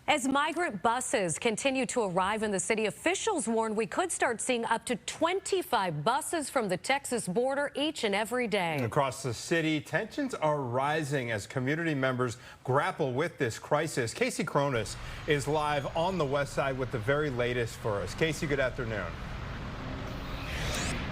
As migrant buses continue to arrive in the city, officials warn we could start seeing up to 25 buses from the Texas border each and every day. Across the city, tensions are rising as community members grapple with this crisis. Casey Cronus is live on the west side with the very latest for us. Casey, good afternoon.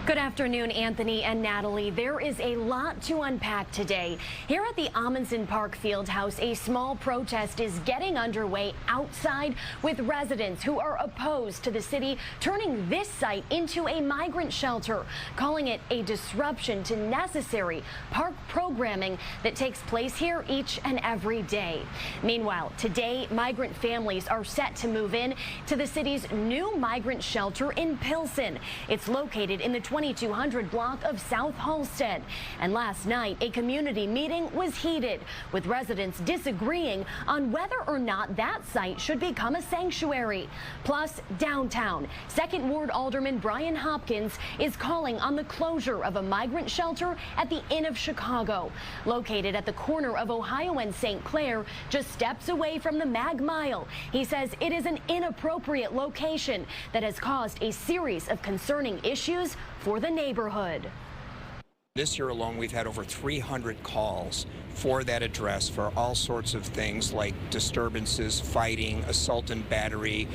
Good afternoon, Anthony and Natalie. There is a lot to unpack today. Here at the AMUNDSEN Park Fieldhouse, a small protest is getting underway outside with residents who are opposed to the city turning this site into a migrant shelter, calling it a disruption to necessary park programming that takes place here each and every day. Meanwhile, today, migrant families are set to move in to the city's new migrant shelter in Pilsen. It's located in the 2200 block of South Halstead. And last night, a community meeting was heated, with residents disagreeing on whether or not that site should become a sanctuary. Plus, downtown, 2nd Ward Alderman Brian Hopkins is calling on the closure of a migrant shelter at the Inn of Chicago, located at the corner of Ohio and St. Clair, just steps away from the Mag Mile. He says it is an inappropriate location that has caused a series of concerning issues for the neighborhood. This year alone, we've had over 300 calls for that address for all sorts of things like disturbances, fighting, assault and battery,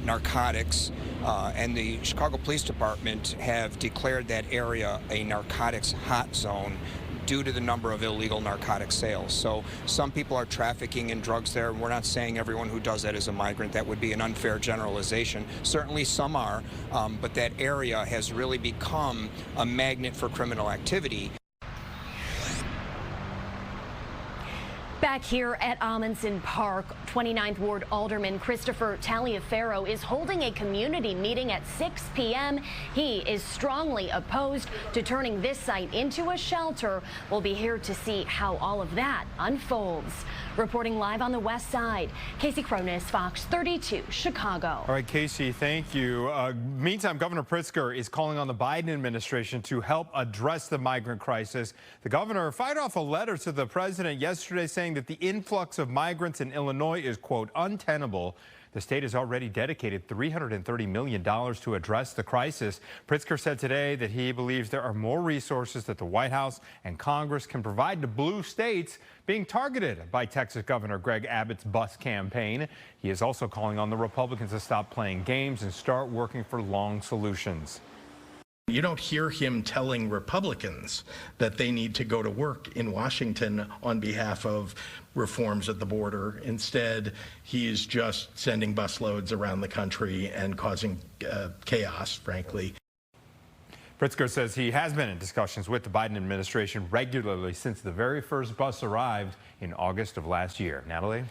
narcotics, and the Chicago Police Department have declared that area a narcotics hot zone due to the number of illegal narcotic sales. So some people are trafficking in drugs there. We're not saying everyone who does that is a migrant. That would be an unfair generalization. Certainly some are, but that area has really become a magnet for criminal activity. Back here at Amundsen Park, 29th Ward Alderman Christopher Taliaferro is holding a community meeting at 6 p.m. He is strongly opposed to turning this site into a shelter. We'll be here to see how all of that unfolds. Reporting live on the west side, Casey Cronus, Fox 32, Chicago. All right, Casey, thank you. Meantime, Governor Pritzker is calling on the Biden administration to help address the migrant crisis. The governor fired off a letter to the president yesterday saying that the influx of migrants in Illinois is, quote, untenable. The state has already dedicated $330 million to address the crisis. Pritzker said today that he believes there are more resources that the White House and Congress can provide to blue states being targeted by Texas Governor Greg Abbott's bus campaign. He is also calling on the Republicans to stop playing games and start working for long solutions. You don't hear him telling Republicans that they need to go to work in Washington on behalf of reforms at the border. Instead, he's just sending busloads around the country and causing chaos, frankly. Pritzker says he has been in discussions with the Biden administration regularly since the very first bus arrived in August of last year. Natalie?